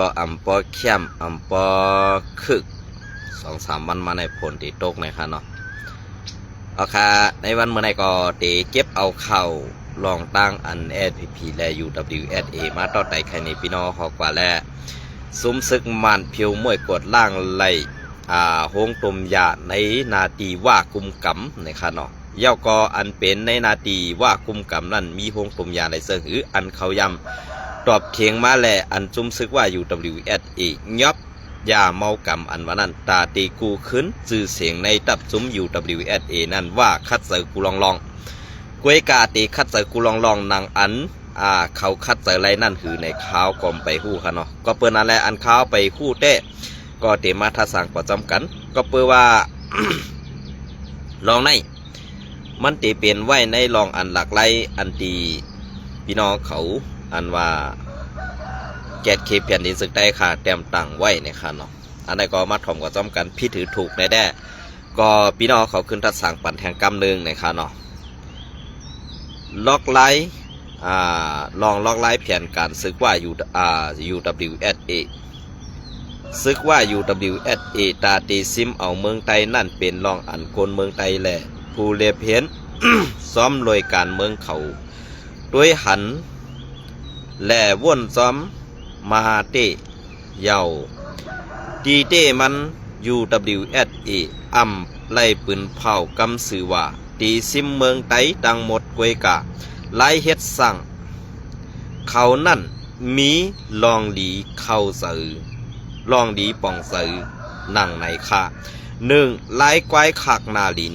ก็อำปอเข้มอำปอคึก2-3 วันมาในผลตีตกนะครับเนาะเอาค่ะในวันเมื่อไหร่ก็ตีเก็บเอาเข่าลองตั้งอัน SPP และ UWSA มาต่อไต่ไข่ในพี่น้องขอกว่าและซุ้มซึกมันเพียวมวยกดล่างไหลโฮงตุมยาในนาทีว่ากุมกำนะครับเนาะเย้าก็อันเป็นในนาทีว่ากุมกำนั่นมีโฮงตุมยาในเสือหืออันเขายำตอบเคียงมาแลอันจุ้มซึกว่า UWSA ยอบยาเมากำอันว่านั้นตาตีกูขึ้นสื่อเสียงในตับจุ้ม UWSA นั่นว่าคัดเสือกูลองกวยกาตีคัดเสือกูลองนางอันเขาคัดเสือไรนั่นคือในข้าวกอมไปคู่ค่ะเนาะก็เปิ้นนั่นแหละอันข้าวไปคู่เต้ก็เตมาทัศน์ประจำกันก็เปิ้นว่า ลองในมันตีเปลี่ยนไว้ในลองอันหลักไรอันตีพี่น้องเขาอันว่าแกดเคเปลี่ยนดินสึกได้ค่ะเต็มตั้งไว้นะคะเนาะอันนี้ก็มาถ่อมกับจำกันพี่ถือถูกได้ก็พี่น้องเขาขึ้นทัดสั่งปั่นแทงกำหนึ่งนะคะเนาะล็อกไลท์ลองล็อกไลท์เพียนการซึกว่า UWSA ซึกว่า UWSA ตาตีซิมเอาเมืองไต้นั่นเป็นลองอันคนเมืองไต้แหละผู้เลียเพียน ซ้อมลอยการเมืองเขาด้วยหันแหล่ว่นซ้อมมาเตเยาดีเตมัน UWSA อ่ำไล่ปืนเผากำสือว่าตีซิมเมืองไต้ดังหมดกวยกะไล่เฮ็ดสั่งเขานั่นมีลองดีเข้าสื่อลองดีป่องสื่อนั่งในค่ะ1ไล่กวายขักนาลิน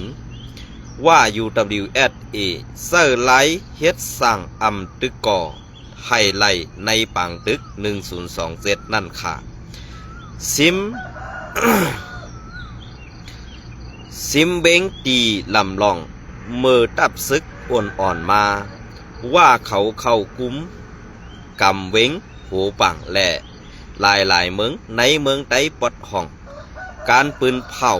ว่า UWSA เซอร์ไลเฮ็ดสั่งอ่ำตึกก่อไฮไลในปังตึก1027นั่นค่ะซิม ซิมเบงตีลำลองเมื่อตับซึกอ่อนมาว่าเขาเข้ากุ้มกำเว้งหูปังแหล่หลายเมืองในเมืองไต้ปดห้องการปืนเผา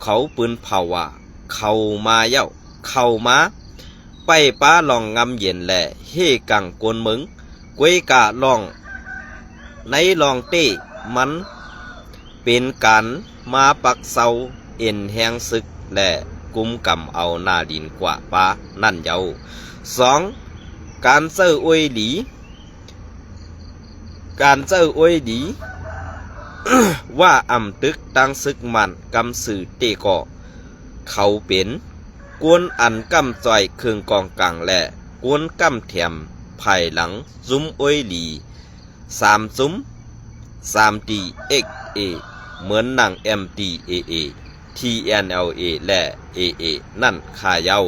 เขาปืนเผาว่าเข้ามาเย้าเข้ามาไปป้าลองงำเย็นแหล่เฮกังกวนเมืองกวยกะลองในลองเต้มันเป็นการมาปักเสาเอ็นแหงซึกและกุมกำเอาหน้าดินกว่าป้านั่นเย้า2การเซอร์อวยหลี ว่าอำตึกตั้งซึกมันกำสื่อเตกอเขาเป็นกวนอันกำจอยเครื่องกองกลางและกวนกำแถมภายหลังซุ้มอวยหลี3ซุ้ม3 TXA เหมือนหนัง MTAA TNLA และ AA นั่นข่าเย้า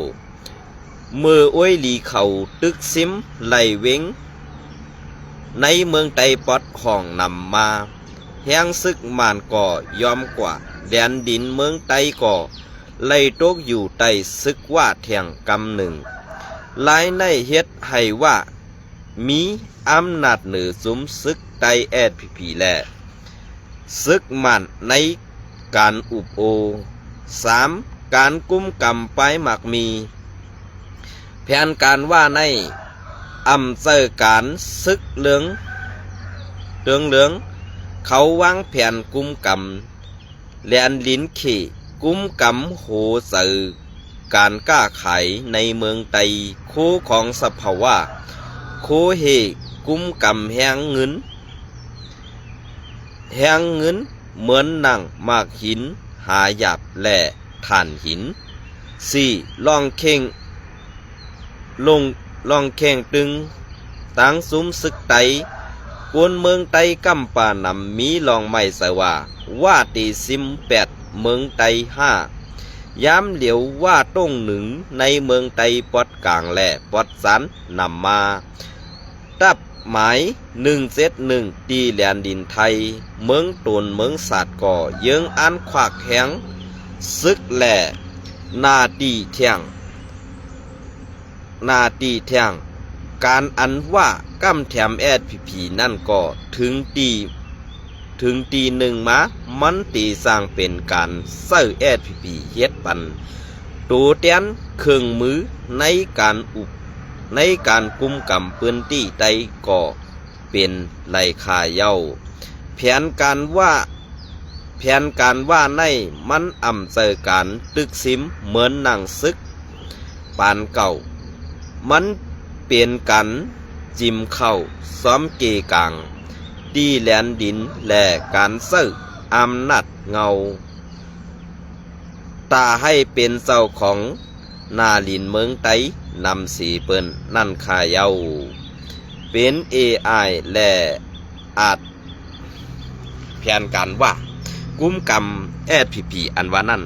มืออวยหลีเขาตึกซิมไหลเว้งในเมืองไต้ปอดห้องนำมาแห้งซึกมานก่อยอมกว่าแดนดินเมืองไต้ก่อไล่ตกอยู่ใต้ซึกว่าแทงกำหนึ่งหลายในเฮ็ดให้ว่ามีอำนาจเหนือสุมซึกไต้ SPP และซึกมันในการอุปโอ3การกุมกำไปหมักมีแผนการว่าในอำเภอการซึกเหลืองเขาวางแผนกุมกำแลนลิ้นขี่กุมกำโหสื่อการก้าขายในเมืองไต้โคของสภาวะโคเฮกุมกำแหงเงินเหมือนหนังมากหินหาหยาบและถ่านหิน4ลองเข่งตึงตั้งซุ้มซึกไตกวนเมืองไตกำปานำมีลองไม่สว่าตีซิม8เมืองไต5ย้ำเหลียวว่าต้งหนึ่งในเมืองไตปอดกลางและปอดสันนำมาตับหมาย171ตีแลนดินไทยเมืองตนเมืองศาสตร์ก่อเยื้องอันขวากแข็งซึกแหล่นาตีเทียงการอันว่ากำแถม SPP นั่นก็ถึงตีหนึ่งมามันตีสร้างเป็นการเซ้อ SPP เฮ็ดปันตัวเตียนเครื่องมือในการกุมกำพื้นที่ใดก่อ เป็นไหลคาเย้าแผนการว่าในมันอ่ำเจอการตึกซิมเหมือนหนังซึกปานเก่ามันเปลี่ยนกันจิมเข้าซ้อมเกกางดีแลนดินและการเสิร์อำนาจเงาตาให้เป็นเจ้าของนาลินเมืองไต้นำสีเปิ้นนั่นคาเย้าเป็น AI และอาจแผนการว่ากุมกรรมSPP อันว่านั่น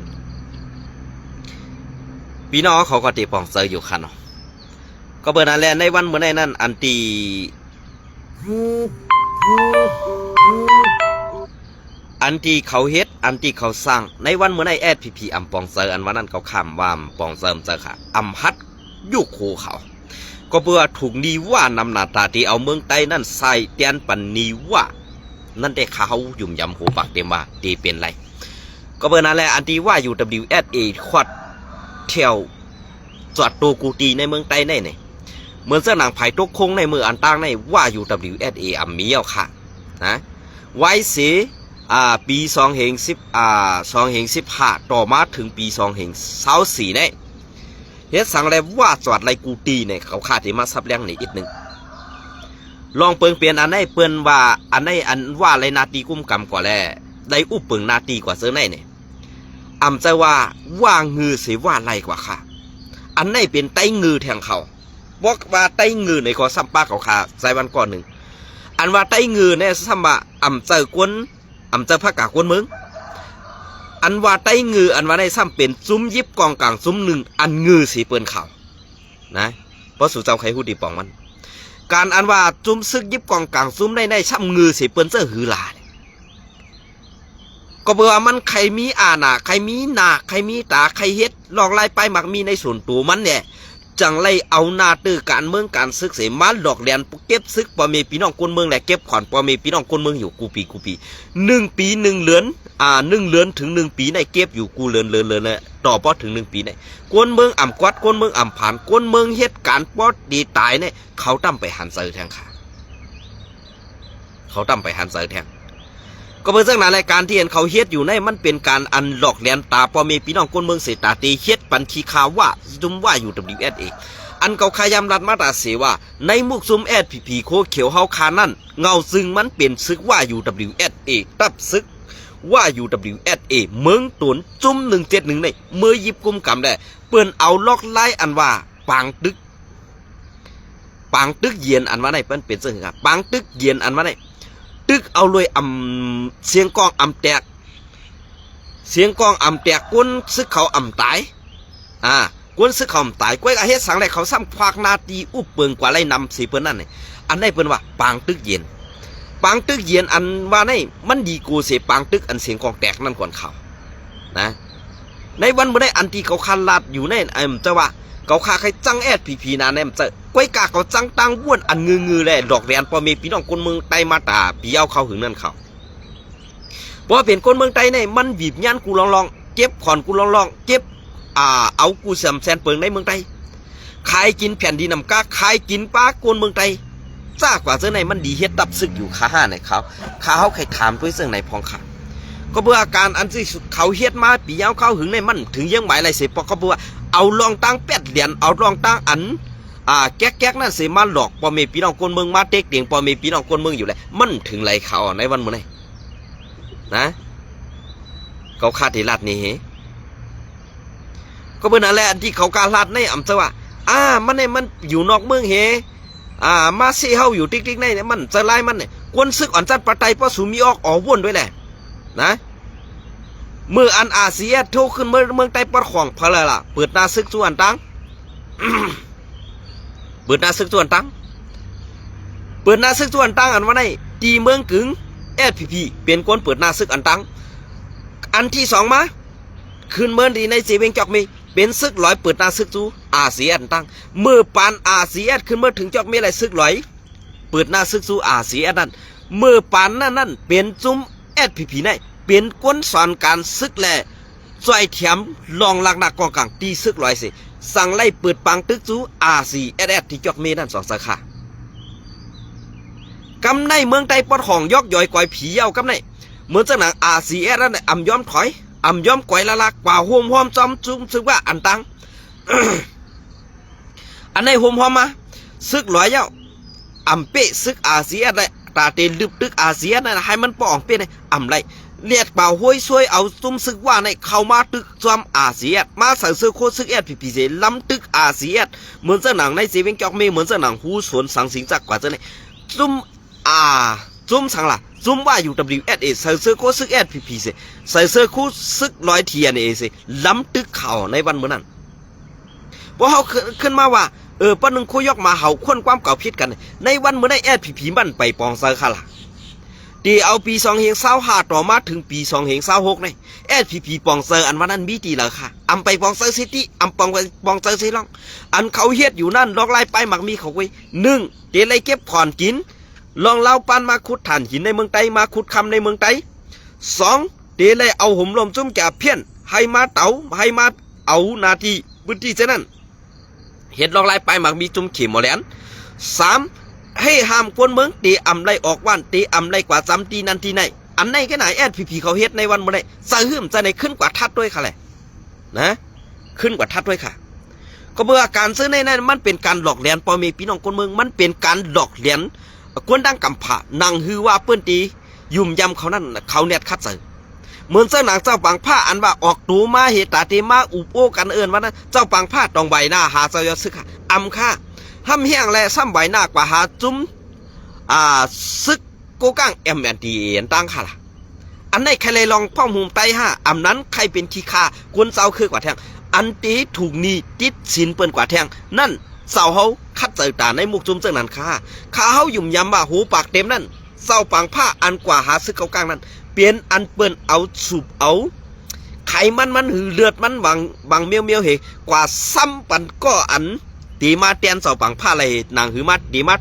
พี่น้องเขาก็ตีปองเซอร์อยู่ค่ะเนาะก็เบอร์นั้นแหละในวันเมื่อในนั้นอันตีเขาเฮ็ดอันตีเขาสร้างในวันเมื่อในSPP อัมปองเซอร์อันว่านั่นเขาข้ามว่าปองเซอร์เจอค่ะอัมฮัดยุคโคเขาก็เบื่อถูกนีว่านำหน้าตาที่เอาเมืองใต้นั่นใส่เตียนปันนีว่านั่นได้เขายุ่มยำหูปากเต็มว่าตีเป็นไรก็เบอร์นั้นแหละอันที่ว่าอยู่ WSA ขวัดเที่ยวจอดตัวกูตีในเมืองใต้ในเนี่ยเหมือนเสื้อหนังไผ่ตกคงในมืออันตั้งในว่าอยู่ WSA อัมมีเอาค่ะนะไว้เสียปี2015ต่อมาถึงปี2024เนี่ยเฮ็ดสั่งแล้วว่าจอดไรกูตีเนี่ยเขาขาดที่มาซับแรงนี่อีกหนึ่งลองเปิงเปลี่ยนอันไหนเปิ้นว่าอันไหนอันว่าไรนาตีกุ้มกำก่อแลได้อุปเปิงนาตีกว่าเสื้อในเนี่ยอำจะว่างือเสียว่าไรกว่าค่ะอันไหนเป็นไต้งือแทงเขาบอกว่าไต้งือในก็ซ้ำป้าเขาขาใส่วันก่อนหนึ่งอันว่าไต้งือเนี่ยซ้ำว่าอำเจอกวนอำเจอพระกากวนเมืองอันว่าไต้งืออันว่าในซ้ำเป็นซุ้มยิบกองกลางซุ้มหนึ่งอันงือสีเปิ้นเขานะเพราะสู่เจ้าใครหูดีปองมันการอันว่าจุ้มซึกยิบกองกลางซุ้มในช่ำงือสีเปิ้นเสื้อหือลาก็เบื่อมันใครมีอาณาใครมีหนาใครมีตาใครเฮ็ดหลอกไล่ไปมักมีในส่วนตัวมันเนี่ยจังไล่เอาหน้าตื้อการเมืองการซึกเสมาหลอกเลียนเก็บซึกปอเมพี่น้องคนเมืองแหละเก็บขวัญปอเมพี่น้องคนเมืองอยู่กูปี1 ปี 1 เดือน1 เดือนถึง1 ปีในเก็บอยู่กูเลือนเลยต่อพอถึง1 ปีในคนเมืองอ่ำกวัดคนเมืองอ่ำผ่านคนเมืองเฮ็ดการปอดดีตายเนี่ยเขาตั้มไปหันเสือแทงค่ะเขาตั้มไปหันเสือแทงก็เป็นเรื่องนั้นรายการที่เห็นเขาเฮ็ดอยู่ในมันเป็นการอันหลอกเลียนตาปอเมพี่น้องคนเมืองเสตาตีเฮ็ดปันขีข่าวว่าจุ่มว่าอยู่ WSA อันเขาขยำรัดมาตราเสว่าในมุกซุมSPPโคเขียวเฮาคานั่นเงาซึ่งมันเป็นซึกว่าอยู่ WSA ตับซึกว่าอยู่ WSA เมืองตุนจุ่ม171ในเมื่อยิบกุมกำได้เปิ้นเอาลอกไล่อันว่าปางตึกเย็นอันว่าในเปิ้นเป็นซึ่งครับปางตึกเย็นอันว่าในตึกเอาเลยเสียงกองแตกก้นซึกเขาตายก้นซึกเขาตายก้อยอาเฮ็ดสังได้เขาซ้ำควักนาตีอุบเปิงกว่าไรนำสีเปิ้นนั่นนี่อันได้เปิ้นว่าปางตึกเย็นอันว่าในมันดีกูเสียปางตึกอันเสียงกองแตกนั่นก่อนเขานะในวันเมื่อได้อันที่เขาคันลาดอยู่ในจะว่าเขาขาใครจังSPPนะเนี่ยจะก้อยกาเขาจังตังบ้วนอันงือแหละดอกแรนพอมีพี่น้องคนเมืองไต้มาตาปีเอาเขาหึงนั่นเขาเพราะเป็นคนเมืองไต้เนี่ยมันบีบยันกูลองเก็บขอนกูลองเก็บเอากูเสียมแซนเปิงในเมืองไต้ขายกินแผ่นดินนำกาขายกินปลาโกนเมืองไต้จ้ากว่าเสื้อในมันดีเฮ็ดตับซึกอยู่ขาห้าในเขาใครถามด้วยเสื้อในพองขาก็เบื่ออาการอันที่เขาเฮ็ดมาปีเอาเขาหึงในมันถึงยังหมายอะไรเสียปอกก็เบื่อเอาลองตั้ง8 เหรียญเอาลองตั้งอันแก๊กนั่นเสียมาหลอกปอเมพี่น้องคนเมืองมาเต็กเตียงปอเมพี่น้องคนเมืองอยู่เลยมันถึงไรเขาในวันมื้อนี้นะเขาคาดที่ลาดนี่ก็เป็นอะไรอันที่เขาการลาดในอำเภอว่ามันอยู่นอกเมืองมาเสียเฮาอยู่ติ๊กในเนี่ยมันจะไล่มันเนี่ยกวนซึกอ่อนจัดปะไตเพราะสูมีออกวนด้วยแหละนะเมื่ออันอาเซียโทรขึ้นเมืองใต้ปอดของพะละล่ะเปิดหน้าซึกส่วนตั้ง เปิดหน้าซึกส่วนตั้งอันว่าในตีเมืองกึ่งSPPเป็นคนเปิดหน้าซึกอันตั้งอันที่สองมาขึ้นเมืองดีในเจเวงจอกมีเป็นซึกลอยเปิดหน้าซึกจูอาเซียนตั้งเมื่อปานอาเซียนขึ้นเมื่อถึงจอกมีอะไรซึกลอยเปิดหน้าซึกจูอาเซียนนั่นเมื่อปานนั่นเป็นจุ้มSPPในเป็นก้นสอนการซึกแลซอยเถียมลองลักหนักกองกลางตีซึกลอยสิสั่งไล่เปิดปังตึกจูRCSSที่จอกเมนั่น2 สาขา กำในเมืองใต้ปอดของยอกย่อยก่อยผีเย้ากำในเหมือนจังหนังRCSนั่นอ่ำย้อมถอยอ่ำย้อมก่อยละลักกว่าโฮมจอมจุ้มซึกว่าอันตัง อันในโฮมมาซึกหลอยเย้าอ่ำเป๊ะซึกRCSได้ตาเตลึบตึกRCSนั่นให้มันปองเป๊ะในอ่ำไรเลียดเปล่าห้วยช่วยเอาซุ่มซึกว่าในเข้ามาตึกจอมRCSมาใส่เสื้อโคซึกSPPCล้ำตึกRCSเหมือนจังหนังในเซเว่นจอกเมเหมือนจังหนังหูสวนสังสิงจักกว่าจังไหนซุ่มซุ่มสังล่ะซุ่มว่าอยู่ WSA ใส่เสื้อโคซึกSPPC ใส่เสื้อโคซึกร้อยเทียนเอสิล้ำตึกเข่าในวันเมื่อนั้นพอเขาขึ้นมาว่าป้าหนึ่งคุยยกมาเห่าค้นความเก่าพิษกันในวันเมื่อได้SPPมันไปปองเซอร์ค่ะล่ะตีเอาปี2025ต่อมาถึงปี2026ในSPPปองเซอร์อันวันนั้นมีตีเหรอค่ะอำไปปองเซอร์ซิตี้อำปองเซอร์ซิลองอันเขาเฮ็ดอยู่นั่นลอกไล่ไปหมักมีเขาไว้1เดี๋ยวไล่เก็บผ่อนกินลองเล่าปันมาขุดถ่านหินในเมืองไต้มาขุดคำในเมืองไต้2เดี๋ยวไล่เอาห่มลมจุ่มแก่เพี้ยนให้มาเต๋าให้มาเอานาทีพื้นที่เช่นนั้นเฮ็ดลอกไล่ไปหมักมีจุ่มเข็มหมอแหลน3ให้ห้ามคนเมืองตีอำไรออกว่านตีอำไรกว่าจำตีนันตีไหนอันไหนแค่ไหนSPPเขาเฮ็ดในวันเมื่อไรสะหืมจะไหนขึ้นกว่าทัดด้วยค่ะแหละนะขึ้นกว่าทัดด้วยค่ะก็เมื่อการซื้อในนั้นมันเป็นการหลอกเหรียญปอมีพี่น้องคนเมืองมันเป็นการหลอกเหรียญกวนดังกำผานังฮือว่าเปิ้นตียุ่มยำเขานั่นเขาเน็ตคัดเสือเหมือนเจ้าหนังเจ้าปังผ้าอันว่าออกตูมาเหตุตาเตมาอุบโอกันเอิญว่านะเจ้าปังผ้าตองใบหน้าหาเจ้ายอดซึกค่ะอำค่าห้ำเฮียงและซ้ำใบหน้ากว่าหาจุ้มซึกโกกังMNTตั้งค่ะล่ะอันในใครเลยลองพ่อหุมไตอำนั้นใครเป็นขี้ข้ากวนเจ้าคือกว่าแทงอันตีถูกนีติดสินเปิ้นกว่าแทงนั่นเจ้าเฮาคัดเจอตาในมุกจุ้มเจ้านั้นค่ะข้าเฮายุ่มยำว่าหูปากเต็มนั่นเจ้าปังผ้าอันกว่าหาซึกโกกังนั้นเปลี่ยนอันเปิ้นเอาสูบเอาไขมันหือเลือดมันบางเมียวเหกว่าซ้ำปันก็อันตีมาเตียนเสาปังผ้าอะไรนางหือมาตีมา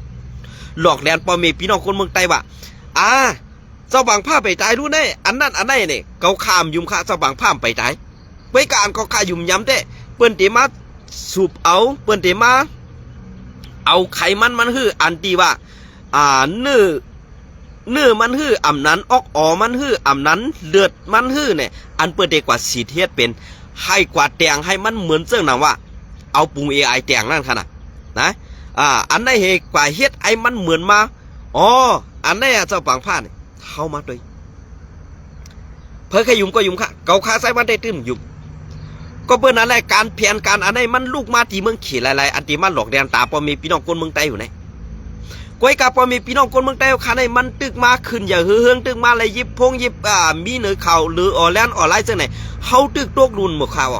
หลอกแดนปอเมพี่น้องคนเมืองไต้ว่าเจ้าปังผ้าไปตายรู้แน่อันนั้นอันไหนเนี่ยเขาขามยุ่มข้าเจ้าปังผ้าไปตายไว้การเขาขายุ่มย้ำเต้เปิ้นตีมาสูบเอาเปิ้นตีมาเอาไขมันหืออันตีว่าเนื้อมันหื้ออำนั้นออกมันหื้ออำนั้นเลือดมันหื้อเนี่ยอันเปิดเด็กกว่าสีเทียดเป็นให้กว่าแตงให้มันเหมือนเจ้าหนังว่าเอาปรุง AI แตงนั่นขนาดนะอันได้เหตุกว่าเฮ็ดไอ้มันเหมือนมาอันได้เจ้าปังผ้าเนี่ยเข้ามาด้วยเพิ่งขยุ่มก็ยุ่มค่ะเกาขาใส่มันได้ตื้มยุ่มก็เปิ้นนั่นแหละการเพียนการอันไหนมันลูกมาที่เมืองขี่หลายๆอันที่มันหลอกแดนตาพอมีพี่น้องคนเมืองไต้อยู่ไหนก้อยกับพอมีพี่น้องคนเมืองไต้คันในมันตึกมาขึ้นอย่าเฮืองตึกมาเลยยิบพงยิบมีเนื้อเข่าหรือออแลนออนไลน์จังไหนเฮาตึกตกรุนหมดข่าว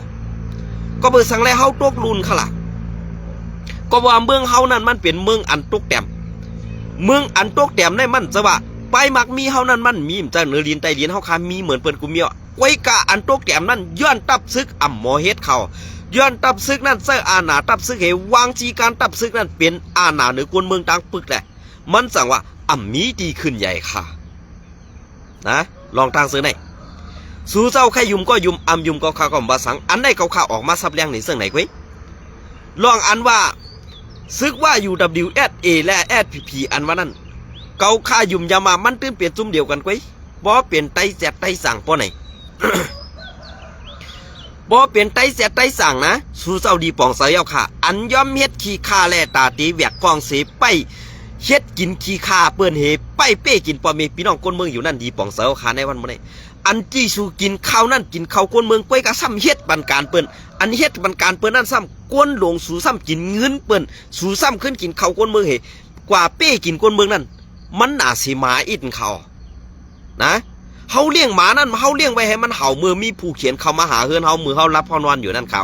ก็เปิดสั่งแล้วเฮาตกรุนค่ะล่ะก็ว่าเมืองเฮานั้นมันเป็นเมืองอันตกแต้มเมืองอันตกแต้มในมันจะว่าไปมักมีเฮานั้นมันมีจะเหนือลินใต้ลินเฮาคามีเหมือนเปิ้นกูเมียวก้อยกะอันตกแต้มนั้นย้อนตับซึกอ่ำหมอเฮ็ดเขาย้อนตับซึกนั้นเสื้ออาณาตับซึกเหวางจีการตับซึกนั้นเป็นอาณาเหนือกวนเมืองต่างปึกแหละมันสั่งว่ามีดีขึ้นใหญ่ค่ะนะลองทางซื้อไหนสู้เจ้าใครยุ่มก็ยุ่มยุ่มก็ข้าก็มาสั่งอันไหนเขาข้าออกมาซับแรงในเสื่องไหนกุ้ยลองอันว่าซึกว่า UWSA และ SPP อันว่านั้นเกาข้ายุ่มยามามันตื้นเปลี่ยนจุ่มเดียวกันกุ้ยบ่เปลี่ยนไตแจดไตสั่งป้อไหน บ่เปลี่ยนไตแจดไตสั่งนะสู้เจ้าดีปองเสียค่ะอันย่อมเฮ็ดขี้ข้าแลตาตีแหวกฟองเสไปเฮ็ดกินขี้ข้าเปิ้นเฮไปเป้กินปอมีพี่น้องคนเมืองอยู่นั่นดีปองเสียค่ะในวันมื้อนี้อันจี้สู่กินข้าวนั่นกินข้าวคนเมืองก้อยก็ซ้ำเฮ็ดบันการเปิ้นอันเฮ็ดบันการเปิ้นนั่นซ้ำกวนหลงสู่ซ้ำกินเงินเปิ้นสู่ซ้ำขึ้นกินข้าวคนเมืองเฮกว่าเป้กินคนเมืองนั่นมันน่าสิหมาอิดเขานะเฮาเลี้ยงหมานั่นเฮาเลี้ยงไว้ให้มันเห่ามือมีผู้เขียนเข้ามาหาเฮือนเฮามือเฮารับเฮานอนอยู่นั่นเขา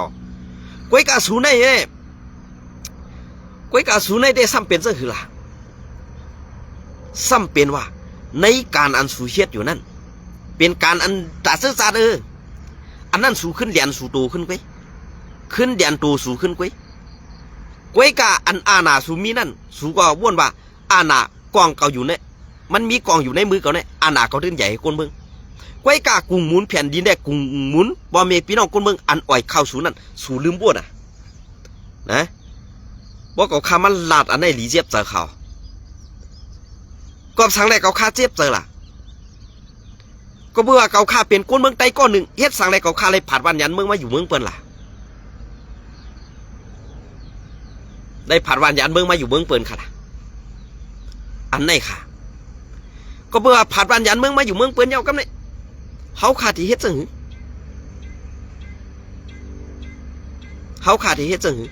ก้อยก็สู่ในเด้ก้อยก็สู่ในได้ซ้ำเป็นซะคือล่ะซ้ำเป็นว่าในการอันสู่เฮ็ดอยู่นั่นเป็นการอันตาซื่อซาอันนั้นสู่ขึ้นเดียนสู่โตขึ้นไว้ขึ้นเดียนโตสู่ขึ้นไว้กะอันอาณาสู่มีนั่นสู่ก็ว่นว่าอาณากองเก่าอยู่เนี่ยมันมีกองอยู่ในมือเขาเนี่ยอาณาเขาตื่นใหญ่คนเมืองไว้กะกุงหมุนแผ่นดินได้กุงหมุนบ่มีพี่น้องคนเมืองอันอ่อยเข้าสู่นั่นสู่ลืมบ้วนนะบ่ก็คามันลาดอันไหนหลีเจี๊ยบเจอเขา ก็สังแรกเกาค่าเจ็บเจอล่ะก็เบื่อเกาค่าเป็นก้นเมืองไต้ก้อนหนึ่งเฮ็ดสังแรกเกาค่าเลยผัดวันยันเมืองมาอยู่เมืองเปิ้นล่ะได้ผัดวันยันเมืองมาอยู่เมืองเปิ้นค่ะล่ะอันไหนค่ะก็เบื่อผัดวันยันเมืองมาอยู่เมืองเปิ้นเย้ากำเนี่ยเขาขาดที่เฮ็ดจังหือเขาขาดที่เฮ็ดจังหือ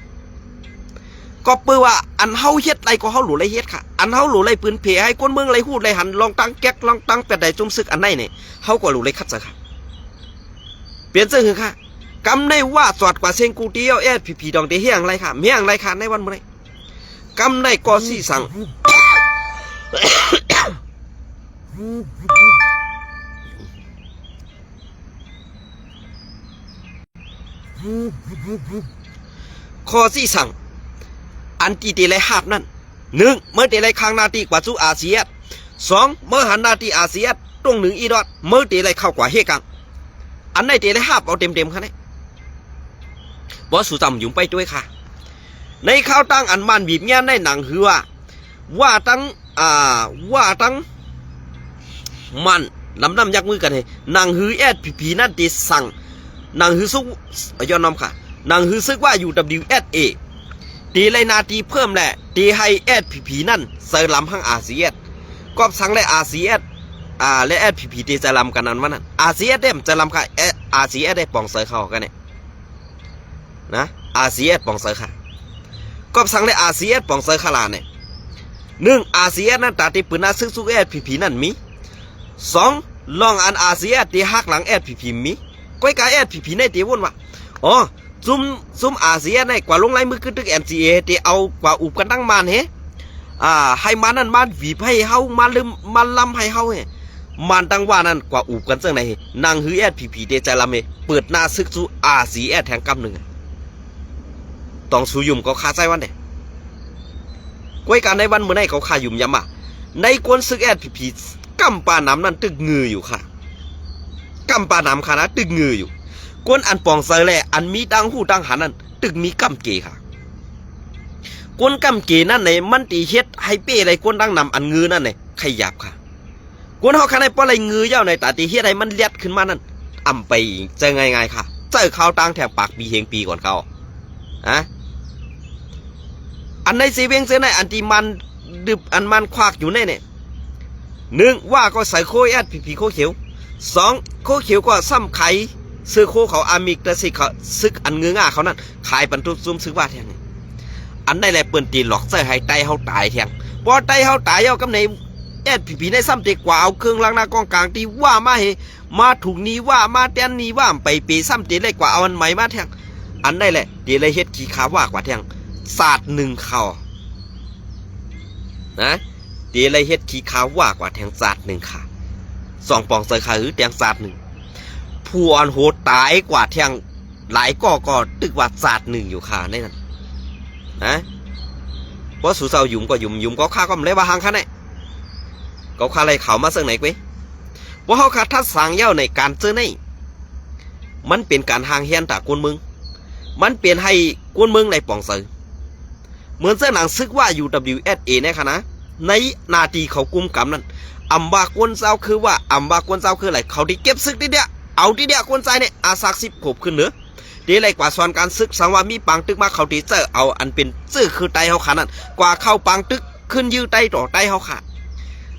ก็เปื่อว่าอันเฮาเฮ็ดไรก็เฮาหลูไรเฮ็ดค่ะอันเฮาหลูไรปืนเพให้คนเมืองไรฮู้ไรหันลองตั้งแก๊กลองตั้งเป็ดใดจุ่มซึกอันไหนเนี่ยเฮาก็หลูไรคัดซะค่ะเปลี่ยนจังหือค่ะกำในว่าสอดกว่าเซงกูเตียวผีดองเตเฮียงไรค่ะเมียงไรค่ะในวันมื้อนี้กำในก็สิสั่งข้อที่สั่งอันตีเตเลยหาบนั่น1เมื่อเตเลยข้างนาตีกว่าสู้อาเซียน2เมื่อหันนาตีอาเซียนตรง1อีดอดเมื่อเตเลยเข้ากว่าเฮกังอันไหนเตเลยหาบเอาเต็มค่ะเนี่ยบ่สู่จำยุ่มไปด้วยค่ะในข้าวตั้งอันมันบีบเงี้ยในหนังหือว่าตั้งมันลำน้ำยักมือกันให้นางฮือผีนั่นตีสั่งนางฮือซุกย้อนน้ำค่ะนางฮือซึกว่าอยู่ WSA ตีไรนาตีเพิ่มแหละตีให้ผีนั่นเซอร์ลำห้างอาเซียนก็สั่งและอาเซียนและผีตีจะลำกันนั้นวะนั่นอาเซียนเด้มจะลำค่ะอาเซียนได้ปองเซอร์เข้ากันเนี่ยนะอาเซียนปองเซอร์ค่ะก็สั่งและอาเซียนปองเซอร์ขลาเนี่ยอาเซียนนั่นตาตีปืนน่าซึกซุกผีนั่นมี2ลองอันอาเซียนตีหักหลังผีมีก้อยกาผีในตีวุ่นวะอ๋อซุ่มอาเซียนในกว่าลงไล่มือขึ้นตึก NCA ตีเอากว่าอุบกันตั้งมันเฮให้มานั่นมาหวีให้เฮามาลืมมาลำให้เฮาเฮมันตั้งว่านั่นกว่าอุบกันเจ้าไหนนางฮือผีเดใจลำเฮเปิดหน้าซึกซุอาเซียนแทงกำหนึ่งต้องสูยุ่มก็คาใจวันเดก้อยการในวันเมื่อไหร่เขาคายุ่มยำมาในกวนซึกผีกำปาน้ำนั่นตึกงืออยู่ค่ะกำปาน้ำค่ะนะตึกงืออยู่กวนอันปองเซอร์แลอันมีดังหูดังหันนั่นตึกมีกำเกค่ะกวนกำเกนั่นในมันตีเฮ็ดให้เป้อะไรกวนดังนำอันงือนั่นในขยับค่ะกวนเขาข้างในป้ออะไรงือเย้าในตาตีเฮ็ดอะไรมันเลียดขึ้นมานั่นอ่ำไปจะง่ายๆค่ะเจอเขาตั้งแถบปากปีเฮงปีก่อนเขาอันในซีเวงเส้นในอันที่มันดึบอันมันควักอยู่ในเนี่ย1ว่าก็ใส่โคผีโคเขียว2โคเขียวก็ซ้ำไข่ซื้อโคเขาอามิกแต่สิเขาซึกอันเงื้อง่าเขานั่นขายบรรทุกซุ่มซึกว่าแทงอันได้แหละเปิ่นตีหลอกใส่ให้ไตเฮาตายแทงพอไตเฮาตายเอากำในผีในซ้ำตีกว่าเอาเครื่องล้างหน้ากองกลางตีว่ามาให้มาถูกนี้ว่ามาแตนนี้ว่าไปปีซ้ำตีเลยกว่าเอาอันใหม่มาแทงอันได้แหละตีเลยเฮ็ดขี้ขาว่ากว่าแทงศาสตร์1ข่าวนะตีเลยเฮ็ดขี้ขาว่ากว่าแทงศาสตร์1ค่ะ2ปองเซอร์ขาหรือแทงศาสตร์1ผู้อันโหดตายกว่าแทงหลายก็ตึกว่าศาสตร์1อยู่ค่ะในนั้นนะเพราะสู่เซายุ่มก็ยุ่มก็ฆ่าก็ไม่ได้ว่าหางค่ะเนี่ยก็ฆ่าอะไรเขามาเสื่อไหนกว้เพราะเขาขาดทัดสางเย้าในการเจอในมันเป็นการห่างเฮียนตากวนเมืองมันเปลี่ยนให้กวนเมืองในปองเซอร์เหมือนเส้นหนังซึกว่า UWSA เนี่ยค่ะนะในนาทีเขากุมกำนั้นอัมบากวนเจ้าคือว่าอัมบากวนเจ้าคืออะไรเขาที่เก็บซึกทีเดียวเอาทีเดียวคนใจเนี่ยอาศัก10 ขบขึ้นเหนือดีเลยกว่าสอนการซึกสังว่ามีปังตึกมาเขาที่เจอเอาอันเป็นซื่อคือไตเขาขานั่นกว่าเข้าปังตึกขึ้นยื้อไตต่อไตเขาขาด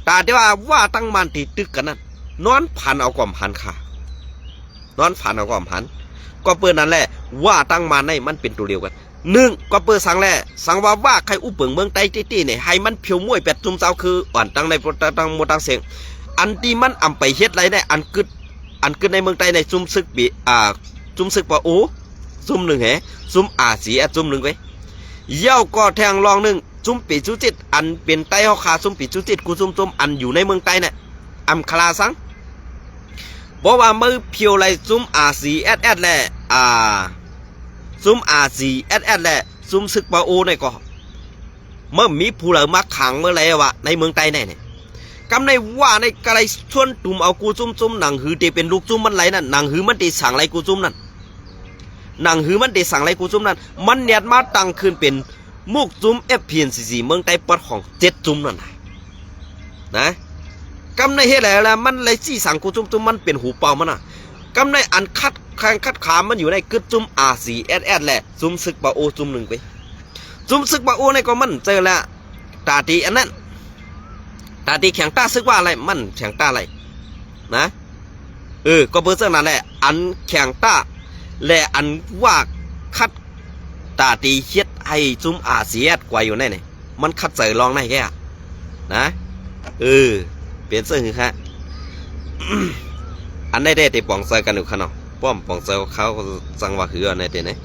แต่เดี๋ยวว่าตั้งมันตีตึกกันนั่นนอนพันเอากล่อมพันค่ะนอนพันเอากล่อมพันก็เปิดนั่นแหละว่าตั้งมันในมันเป็นตัวเดียวกันก็เปิดสังแหละสังว่าใครอุปเปิงเมืองไตตี้เนี่ยให้มันเพียวมวยเป็ดจุ่มเจ้าคืออ่อนตั้งในตั้งโมตั้งเสียงอันที่มันอ่ำไปเฮ็ดไรได้อันกึดในเมืองไทยในซุ่มซึกปีซุ่มซึกปะโอ้ซุ่ม1แหซุ่มอาเซียซุ่ม1ไว้เย้าก็แทงรอง1ซุ่มปีจุจิตอันเป็นไตเฮาคาซุ่มปีจุจิตกูซุ่มอันอยู่ในเมืองไทยเนี่ยอำคลาสังบอกว่ามือเพียวไรซุ่มอาเซียแหละซุ่มอาเซียแหละซุ่มซึกปะโอ้เนี่ยก็เมื่อมีผู้เหล่ามาขังเมื่อไรวะในเมืองไทยเนี่ยกำในว่าในกระไรชวนตุ่มเอากูจุ่มหนังหือเตเป็นลูกจุ่มมันไรนั่นหนังหือมันเตสั่งไรกูจุ่มนั่นหนังหือมันเตสั่งไรกูจุ่มนั่นมันเนียดมาตั้งขึ้นเป็นมุกจุ่มFPNCCเมืองไต้ปอดของ7 จุ่มนั่น นะกำในเฮ็ดแล้วมันเลยจี้สังกูจุ่มมันเป็นหูเป่ามันน่ะกำในอันคัดแข่งคัดขามันอยู่ในกึดจุ่ม RCSS แหละจุ่มศึกบาโอจุ่ม1ไปจุ่มศึกบาโอในก็มันเจอแล้วตาตีอันนั้นตาตีแข่งต้าซึกว่าอะไรมันแข่งต้าอะไรนะก็เบอร์เซอร์นั่นแหละอันแข่งต้าและอันว่าคัดตาตีเฮ็ดให้จุ่ม RCS กว่าอยู่แน่เนี่ยมันคัดใส่รองในแค่นะเปลี่ยนเสื้อคือฮะ อันได้แต่ปองเซอร์กันอยู่ขนาดป้อมปองเซอร์เขาสั่งว่าคืออันไหนเด้เนี่ย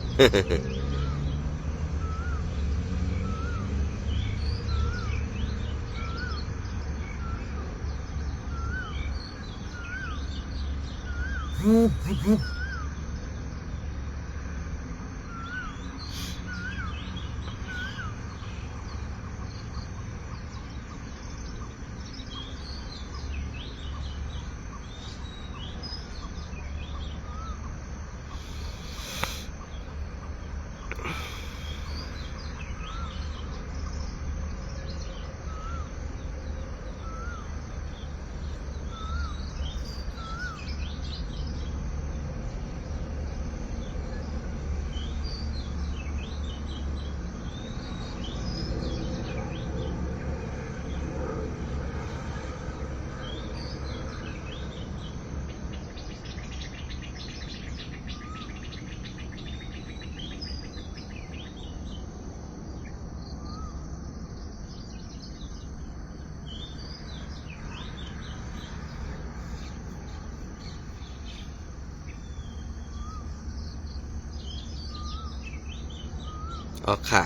อ๋อค่ะ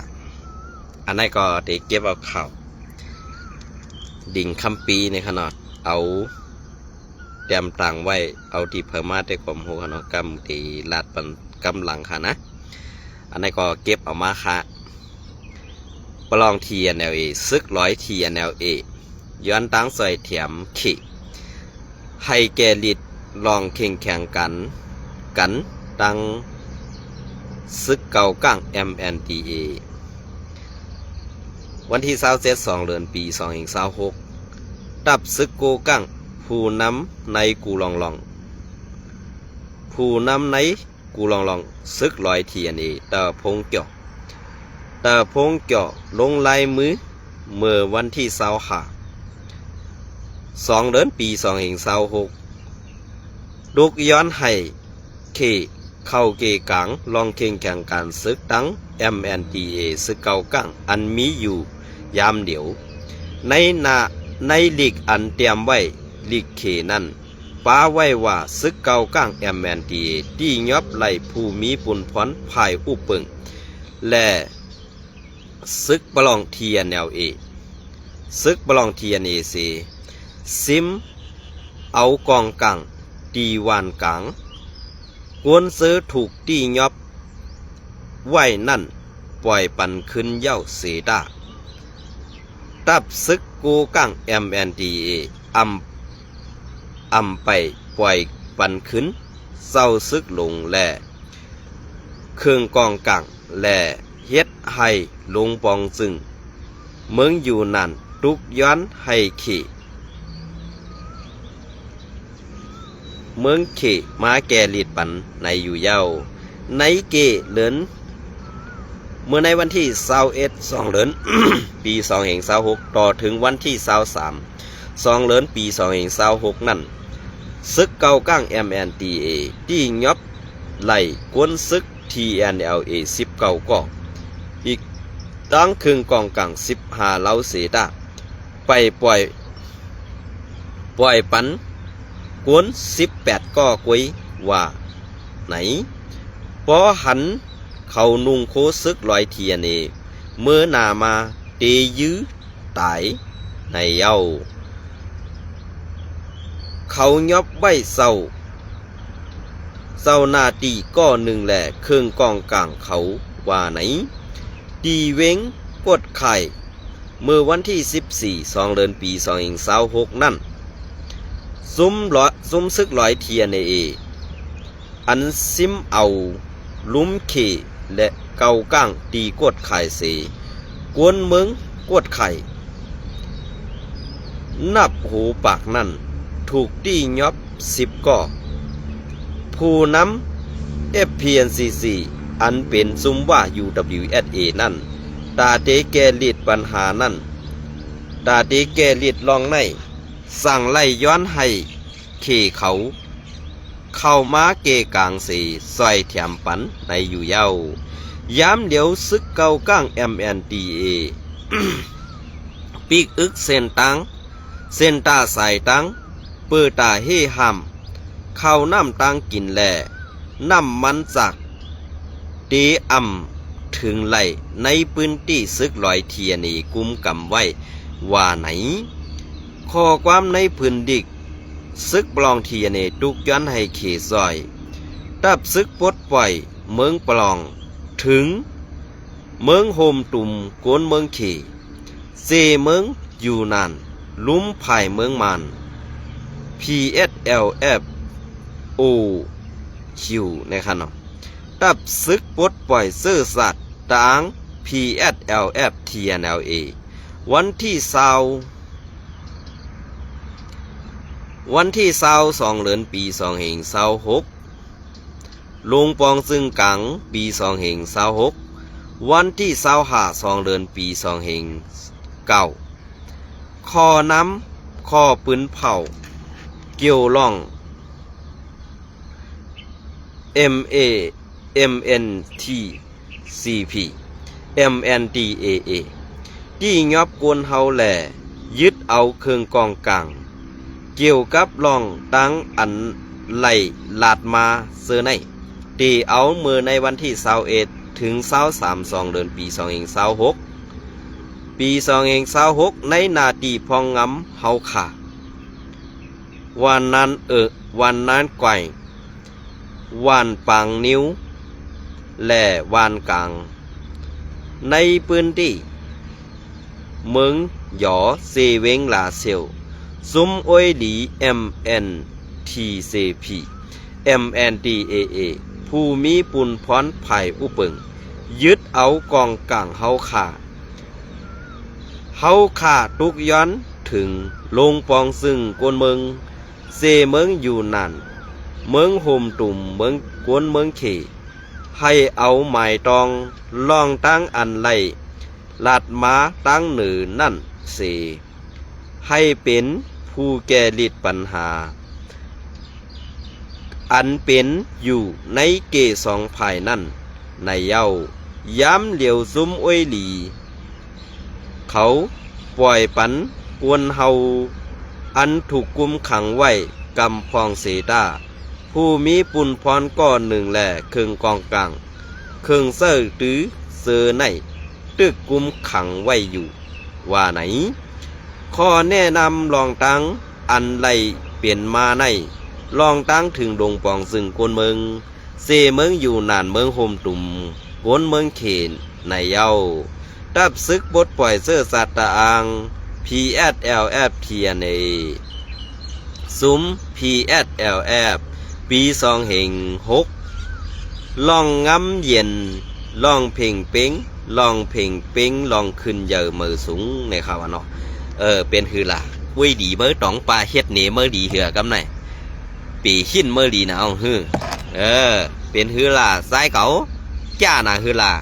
อันนั้นก็เด็กเก็บเอาข่าวดิ่งคำปีในขนาดเอาเตรียมตังไว้เอาที่เพิ่มมาได้ความโหขนาดกำที่ลาดปันกำหลังค่ะนะอันนั้นก็เก็บเอามาค่ะประลอง TNLA ซึก100 TNLA ย้อนตั้งใส่เถียมขี่ให้แกลิดลองแข่งกันตั้งซึกเก่าก้าง MNDA วันที่27 เดือนปี2026ดับซึกโกก้างผู้นำในกูลองผู้นำในกูลองซึก100 TNA ตาพงเกี่ยวลงลายมือเมื่อวันที่2 เดือนปี2026ลูกย้อนให้เคเข้าเกกังลองแข่งการซึกตั้ง MNDA ซึกเก่ากังอันมีอยู่ยามเดียวในลีกอันเตรียมไว้ลีกเคนั้นป้าไว้ว่าซึกเก่ากัง MNDA ที่ยอบไหลผู้มีปุนพรภายอุปึงและซึกประลอง TNLA ซึกประลอง TNAC ซิมเอากองกังตีวานกังกวนซื้อถูกตียอบไว้นั่นปล่อยปันขึ้นเย้าเสดาตับซึกกูกัง MNDA อำไปปล่อยปันขึ้นเศร้าซึกลงแลเครื่องกองกังแลเฮ็ดให้ลงปองจึงเมืองอยู่นั่นทุกย้อนให้ขี่เมืองเขมาแก่ลีดปันในอยู่เย้าในเกเลินเมื่อในวันที่21 เดือน ปี2026ต่อถึงวันที่23 เดือนปี2026นั่นซึกเก่าก้าง MNDA ที่ยอบไหลกวนซึก TNLA 19ก่ออีกตั้งครึ่งกองกัง15เหล้าเสดาไปปล่อยปันกวน18ก็กุยว่าไหนพอหันเขานุ่งโคซึก100 TNA เมื่อนามาเตยื้อตายในเย้าเขายอบไว้เศร้านาตีก็หนึ่งแหละเครื่องกองกลางเขาว่าไหนดีเว้งกดไข่เมื่อวันที่14 เดือนปี2026นั่นซุ้มซึก100 TNA อันซิมเอาลุ้มเขและเกาก้างตีกดไข่เสกวนเมืองกดไข่ นับหูปากนั่นถูกตี้ยอบ10ก่อผู้นำ FPNCC อันเป็นซุมว่า UWSA นั่นตาเตแกลิดปัญหานั่นตาเตแกลิดลองในสั่งไล่ย้อนให้เขเขาเข้ามาเกกลางสีซอยแถมปันในอยู่เย้ายามเดี๋ยวซึกเก่าก้าง MNDA ปีกอึกเส้นตังเส้นตาสายตังเปิดตาเฮห้ำเข้าน้ำตังกินแหล่น้ำมันจากเตอำถึงไหลในพื้นที่ซึกลอยเทียนีกุมกำไว้ว่าไหนข้อความในพื้นดิกซึกปลองเทียนีตุกย้อนให้เขซอยตับซึกปลดปล่อยเมืองปลองถึงเมืองโฮมตุ่มโกนเมืองเขเซเมืองอยู่นานลุ่มภายเมืองมัน PSLF O Q นะครับเนาะตับซึกปลดปล่อยเสื้อสัตว์ต่าง PSLF TNLA วันที่22 เดือนปี2526ลงปองซึ่งกังปี2526วันที่25 เดือนปี2529ข้อน้ำข้อปืนเผาเกี่ยวล่อง MNTCP MNDAA ที่ยอบกวนเฮาแหล่ยึดเอาเครื่องกองกลางเกี่ยวกับล่องตั้งอันไหลลาดมาเสื้อในตีเอามือในวันที่21ถึง23 เดือนปี2526ปี2526ในนาทีพองงำเฮาขาวันนั้นวันนั้นไกววันปังนิ้วและวันกลางในพื้นที่เมืองหยอเซเวงลาเซียวซุ้มอ้อยหลี MNTCP MNDAA ผู้มีปุนพรไผ่อุปึงยึดเอากองกลางเฮาขาทุกย้อนถึงลงปองซึ่งกวนเมืองเซเมืองอยู่นั่นเมืองโฮมตุ่มเมืองกวนเมืองเขให้เอาหมายตองล่องตั้งอันไหลลาดมาตั้งหนือนั่นเสให้เป็นผู้แก้ลิดปัญหาอันเป็นอยู่ในเกสองภายนั่นในเย้าย้ำเหลียวซุ้มอ้อยหลีเขาปล่อยปันกวนเฮาอันถูกกุมขังไว้กำพองเสดาผู้มีปุนพรก้อนหนึ่งแหล่เครื่องกองกลางเครื่องเสื้อตื้อเสื้อในตึกกุมขังไว้อยู่ว่าไหนข้อแนะนำลองตั้งอันไหลเปลี่ยนมาในลองตั้งถึงดงปองซึ่งกวนเมืองเซเมืองอยู่นานเมืองโฮมตุ่มกวนเมืองเขนในเย้าตับซึกบดปล่อยเสื้อสัตตะอัง PSLF TNA ซุ้ม PSLF ปี2526ลองง้ำเย็นลองเพ่งเป้งลองเพ่งเป้งลองขึ้นเยอะมือสูงในข่าวเนาะเป็นคือล่ะวุ้ยดีเมื่อตองปลาเฮ็ดเนเมื่อดีเหือกำไหนปีหินเมื่อดีนะเอาฮือเป็นคือล่ะซ้ายเก๋าจ้าน่ะคือล่ะ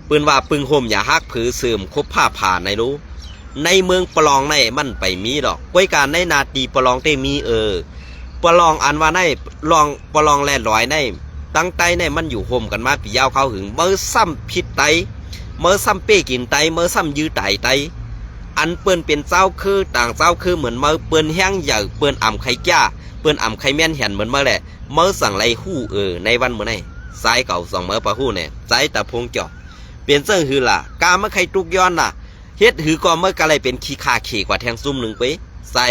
ปืนว่าปึงห่มอย่าฮักผือเสื่อมคบผ้าผ่านในรู้ในเมืองปลองในมันไปมีดอกก้วยการในนาตีปลองเตมีปลองอันว่าในลองปลองแลลอยในตั้งไตในมันอยู่ห่มกันมาปียาวเข้าหึงเมื่อซ้ำพิษไตเมื่อซ้ำเป้กินไตเมื่อซ้ำยื้อไตอันเปิ้นเป็นเจ้าคือต่างเจ้าคือเหมือนเมื่อเปิ้นแห้งใหญ่เปิ้นอ่ำไข่จ้าเปิ้นอ่ำไข่แม่นเห็นเหมือนเมื่อแหละเมื่อสั่งไรหู้ในวันเมื่อไหร่สายเก่าสองเมื่อปะหู้เนี่ยใจตะพงจ่อเปลี่ยนเสื้อหือล่ะกาเมื่อใครตุกย้อนน่ะเฮ็ดหือก็เมื่อกะไรเป็นขี้คาเขกว่าแทงซุ่มหนึ่งไปสาย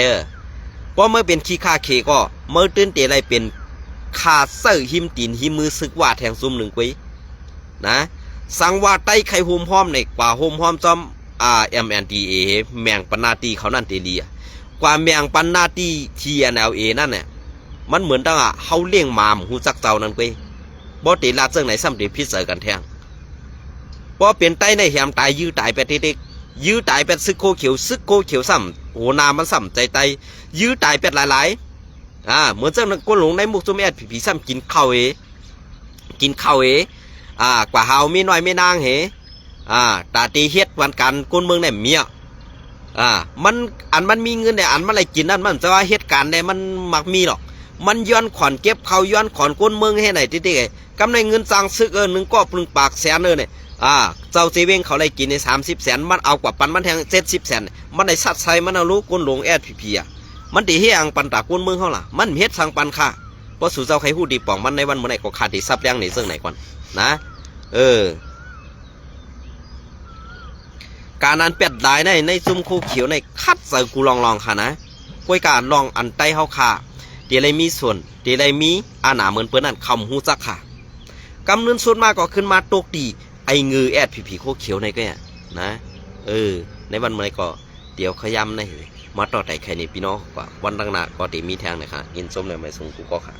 เพราะเมื่อเป็นขี้คาเขก็เมื่อตื่นเตะไรเป็นคาเสื้อหิมตีนหิมมือซึกว่าแทงซุ่มหนึ่งไปนะสังว่าไต้ไข่โฮมห้อมในกว่าโฮมห้อมจอมMNDA แมงปันนาตีเขานั่นเตลียกว่าแมงปันนาตี TNLA นั่นเนี่ยมันเหมือนตั้งเฮาเลี้ยงหมาหูจักเจ้านั่นไปบ่ติลาเจิงไหนซ้ำติพิษเสกันแทงพอเป็นไตในแหมตายยื้อตายไปเด็กยื้อตายไปซึกโคเขียวซ้ำ โอ้นามันสัมใจไตยื้อตายเป็ดหลายเหมือนเจ้าก้นหลงในมุกซุ่มแอดผีซ้ำกินข้าวกินข้าวกว่าเฮามีน้อยไม่นางตาตีเฮ็ดวันกันก้นเมืองในเมียมันมีเงินเนี่ยอันมันอะไรกินนั่นมันจะว่าเหตุการณ์เนี่ยมันมักมีหรอกมันย้อนขอนเก็บเขาย้อนขอนก้นเมืองให้ไหนที่กำไรเงินสร้างซึกหนึ่งก็ปลึงปากแสนเนี่ยเจ้าเซเว่นเขาเลยกินใน30 แสนมันเอากว่าปันมันแทง70 แสนมันได้สัตว์ใส่มันเอาลูกก้นหลงแอดพีมันตีเฮียงปันตาก้นเมืองเขาล่ะมันเฮ็ดสั่งปันค่ะเพราะสู่เจ้าใครพูดดีป่องมันในวันเมื่อไหร่ก็ขาดที่ซับแรงในเรื่องไหนก่อนนะการนั้นเป็ดได้ในซุ้มคู่เขียวในคัดใส่กูลองค่ะนะกล้วยการลองอันใต้เฮาค่ะเดี๋ยวไรมีส่วนเดี๋ยวไรมีอาหนาเหมือนเปิ้นนั่นคำหูจักค่ะกำเนินส่วนมากก็ขึ้นมาตกดีไอ้งือแอดผีโคเขียวในก็เนี่ยนะในวันเมื่อไรก็เดี๋ยวขยำในมาต่อแต่ใครในพี่น้องกว่าวันดังหนาก็ตีมีแทงนะคะยินส้มเลยไม่ส่งกูก็ค่ะ